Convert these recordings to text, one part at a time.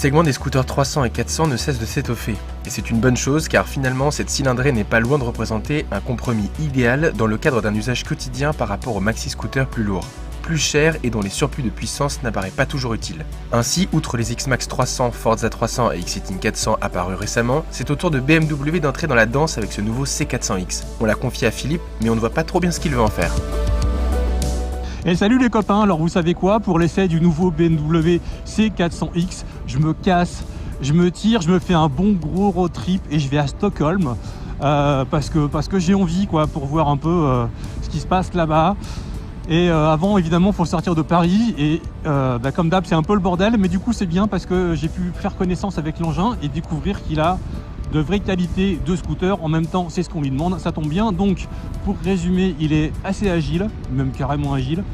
segment des scooters 300 et 400 ne cesse de s'étoffer. Et c'est une bonne chose car finalement cette cylindrée n'est pas loin de représenter un compromis idéal dans le cadre d'un usage quotidien par rapport aux maxi-scooters plus lourds, plus chers et dont les surplus de puissance n'apparaissent pas toujours utiles. Ainsi, outre les X-Max 300, Forza 300 et Exciting 400 apparus récemment, c'est au tour de BMW d'entrer dans la danse avec ce nouveau C400X. On l'a confié à Philippe, mais on ne voit pas trop bien ce qu'il veut en faire. Et salut les copains, alors vous savez quoi, pour l'essai du nouveau BMW C400X, je me casse, je me tire, je me fais un bon gros road trip et je vais à Stockholm parce que j'ai envie quoi, pour voir un peu ce qui se passe là-bas. Et avant évidemment il faut sortir de Paris et comme d'hab c'est un peu le bordel, mais du coup c'est bien parce que j'ai pu faire connaissance avec l'engin et découvrir qu'il a de vraies qualités de scooter. En même temps c'est ce qu'on lui demande, ça tombe bien. Donc pour résumer, il est assez agile, même carrément agile.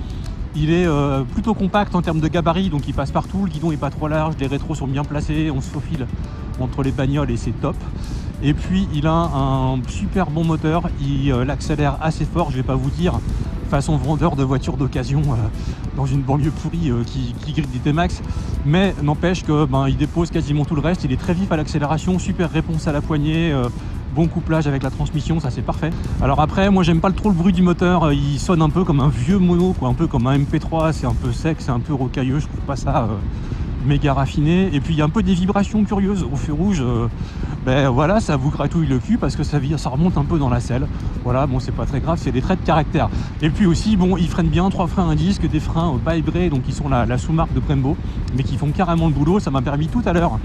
Il est plutôt compact en termes de gabarit, donc il passe partout, le guidon est pas trop large, les rétros sont bien placés, on se faufile entre les bagnoles et c'est top. Et puis il a un super bon moteur, il accélère assez fort, je vais pas vous dire façon vendeur de voitures d'occasion dans une banlieue pourrie qui grille des T-Max, mais n'empêche que il dépose quasiment tout le reste. Il est très vif à l'accélération, super réponse à la poignée, bon couplage avec la transmission, ça c'est parfait. Alors après, moi j'aime pas trop le bruit du moteur, il sonne un peu comme un vieux mono, quoi, un peu comme un MP3, c'est un peu sec, c'est un peu rocailleux, je trouve pas ça méga raffiné. Et puis il y a un peu des vibrations curieuses au feu rouge, voilà, ça vous gratouille le cul parce que ça remonte un peu dans la selle. Voilà, bon c'est pas très grave, c'est des traits de caractère. Et puis aussi, bon, il freine bien, 3 freins à disque, des freins Bybré, donc qui sont la sous-marque de Brembo, mais qui font carrément le boulot. Ça m'a permis tout à l'heure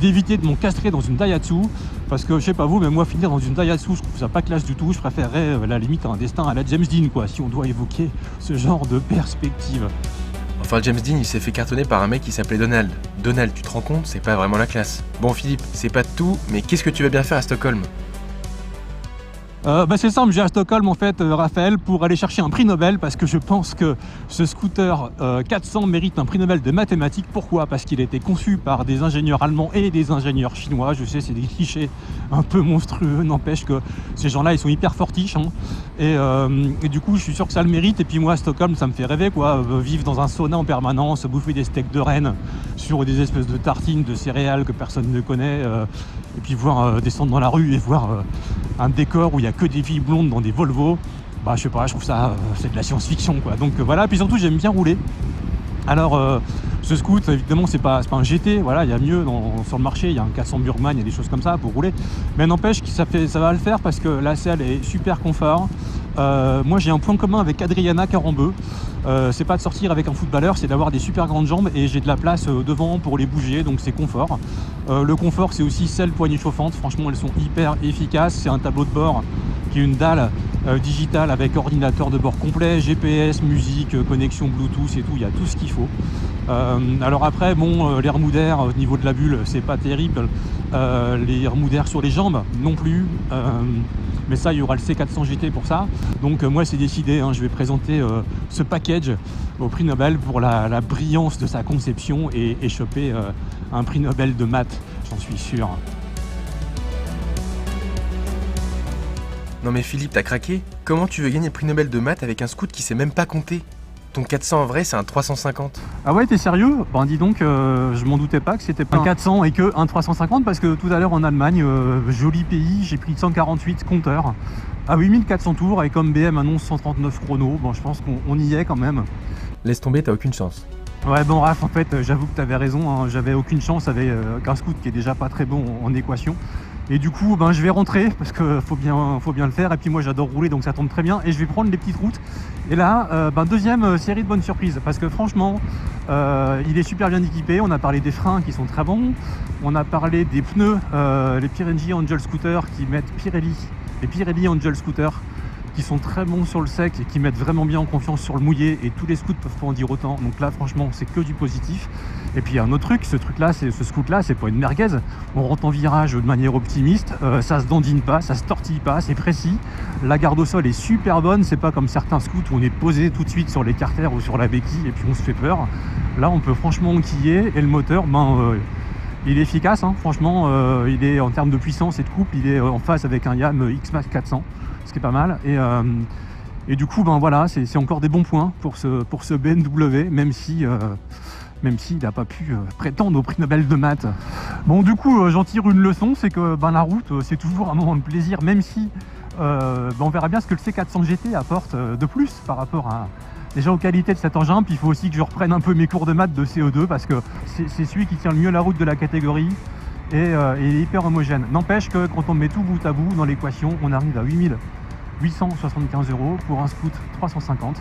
d'éviter de m'encastrer dans une Daihatsu, parce que je sais pas vous, mais moi finir dans une Daihatsu, je trouve ça pas classe du tout. Je préférerais la limite un destin à la James Dean, quoi, si on doit évoquer ce genre de perspective. Enfin, James Dean, il s'est fait cartonner par un mec qui s'appelait Donald. Donald, tu te rends compte, c'est pas vraiment la classe. Bon Philippe, c'est pas tout, mais qu'est-ce que tu vas bien faire à Stockholm ? C'est simple, j'ai à Stockholm en fait, Raphaël, pour aller chercher un prix Nobel, parce que je pense que ce scooter 400 mérite un prix Nobel de mathématiques. Pourquoi ? Parce qu'il a été conçu par des ingénieurs allemands et des ingénieurs chinois. Je sais, c'est des clichés un peu monstrueux, n'empêche que ces gens-là ils sont hyper fortiches, hein. Et du coup je suis sûr que ça le mérite. Et puis moi à Stockholm ça me fait rêver quoi, vivre dans un sauna en permanence, bouffer des steaks de renne sur des espèces de tartines de céréales que personne ne connaît, et puis voir descendre dans la rue et voir un décor où il n'y a que des filles blondes dans des Volvo. Je sais pas, je trouve ça c'est de la science-fiction quoi. Donc voilà, puis surtout j'aime bien rouler. Alors ce scoot évidemment c'est pas un GT, voilà, il y a mieux sur le marché, il y a un 400 Burgman, il y a des choses comme ça pour rouler, mais n'empêche que ça va le faire parce que la selle est super confort. Moi j'ai un point commun avec Adriana Carambeu, c'est pas de sortir avec un footballeur, c'est d'avoir des super grandes jambes et j'ai de la place devant pour les bouger, donc c'est confort. Le confort c'est aussi selle poignée chauffante, franchement elles sont hyper efficaces. C'est un tableau de bord qui est une dalle digitale avec ordinateur de bord complet, GPS, musique, connexion Bluetooth et tout, il y a tout ce qu'il faut. Alors après bon, les remous d'air au niveau de la bulle c'est pas terrible, les remous d'air sur les jambes non plus, mais ça il y aura le C400 GT pour ça. Donc moi c'est décidé, hein, je vais présenter ce package au prix Nobel pour la brillance de sa conception et choper un prix Nobel de maths, j'en suis sûr. Non mais Philippe, t'as craqué ? Comment tu veux gagner le prix Nobel de maths avec un scoot qui sait même pas compter ? Ton 400 en vrai c'est un 350. Ah ouais, t'es sérieux ? Dis donc, je m'en doutais pas que c'était pas un 400 et que un 350, parce que tout à l'heure en Allemagne, joli pays, j'ai pris 148 compteurs à 8400 tours et comme BM annonce 139 chrono, bon je pense qu'on y est quand même. Laisse tomber, t'as aucune chance. Ouais bon Raph, en fait j'avoue que t'avais raison, hein, j'avais aucune chance avec un scoot qui est déjà pas très bon en équation. Et du coup je vais rentrer parce que faut bien le faire, et puis moi j'adore rouler donc ça tombe très bien, et je vais prendre les petites routes. Et là deuxième série de bonnes surprises, parce que franchement il est super bien équipé. On a parlé des freins qui sont très bons, on a parlé des pneus, les Pirelli Angel Scooter qui mettent les Pirelli Angel Scooter qui sont très bons sur le sec et qui mettent vraiment bien en confiance sur le mouillé, et tous les scouts peuvent pas en dire autant. Donc là franchement c'est que du positif. Et puis il y a un autre truc, ce scoot là c'est pas une merguez, on rentre en virage de manière optimiste, ça se dandine pas, ça se tortille pas, c'est précis, la garde au sol est super bonne, c'est pas comme certains scouts où on est posé tout de suite sur l'écartère ou sur la béquille et puis on se fait peur. Là on peut franchement enquiller, et le moteur il est efficace, hein. Franchement il est en termes de puissance et de couple, il est en phase avec un Yamaha X-Max 400, ce qui est pas mal. Et du coup voilà, c'est encore des bons points pour ce BMW, même si même s'il n'a pas pu prétendre au prix Nobel de maths. Bon, du coup, j'en tire une leçon, c'est que la route, c'est toujours un moment de plaisir, même si on verra bien ce que le C400 GT apporte de plus par rapport à déjà aux qualités de cet engin. Puis il faut aussi que je reprenne un peu mes cours de maths de CO2 parce que c'est celui qui tient le mieux la route de la catégorie et il est hyper homogène. N'empêche que quand on met tout bout à bout dans l'équation, on arrive à 875 € pour un Scout 350.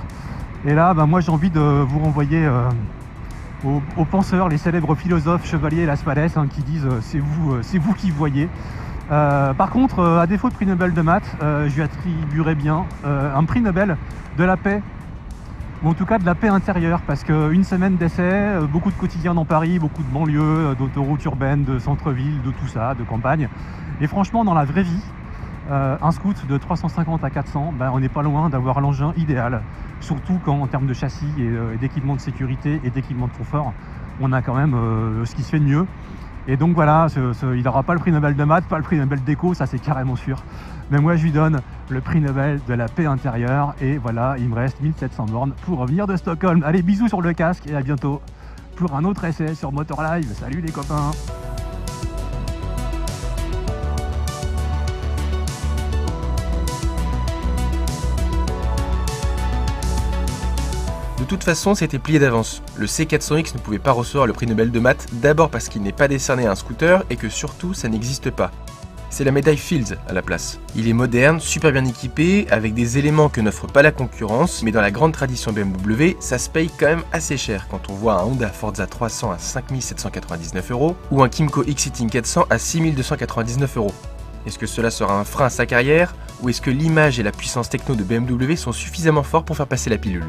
Et là, moi j'ai envie de vous renvoyer aux penseurs, les célèbres philosophes Chevalier et Las Palais, qui disent c'est vous qui voyez. Par contre, à défaut de prix Nobel de maths, je lui attribuerais bien un prix Nobel de la paix, ou en tout cas de la paix intérieure, parce qu'une semaine d'essai, beaucoup de quotidiens dans Paris, beaucoup de banlieues, d'autoroutes urbaines, de centre-ville, de tout ça, de campagne. Et franchement, dans la vraie vie, un Scout de 350 à 400, on n'est pas loin d'avoir l'engin idéal, surtout quand en termes de châssis et d'équipement de sécurité et d'équipement de confort, on a quand même ce qui se fait de mieux. Et donc voilà, il n'aura pas le prix Nobel de maths, pas le prix Nobel d'éco, ça c'est carrément sûr. Mais moi je lui donne le prix Nobel de la paix intérieure, et voilà, il me reste 1700 bornes pour revenir de Stockholm. Allez, bisous sur le casque et à bientôt pour un autre essai sur Motor Live. Salut les copains! De toute façon, c'était plié d'avance. Le C400X ne pouvait pas recevoir le prix Nobel de maths, d'abord parce qu'il n'est pas décerné à un scooter et que surtout, ça n'existe pas. C'est la médaille Fields à la place. Il est moderne, super bien équipé, avec des éléments que n'offre pas la concurrence, mais dans la grande tradition BMW, ça se paye quand même assez cher quand on voit un Honda Forza 300 à 5799 € ou un Kymco X-Seating 400 à 6299 €. Est-ce que cela sera un frein à sa carrière, ou est-ce que l'image et la puissance techno de BMW sont suffisamment forts pour faire passer la pilule ?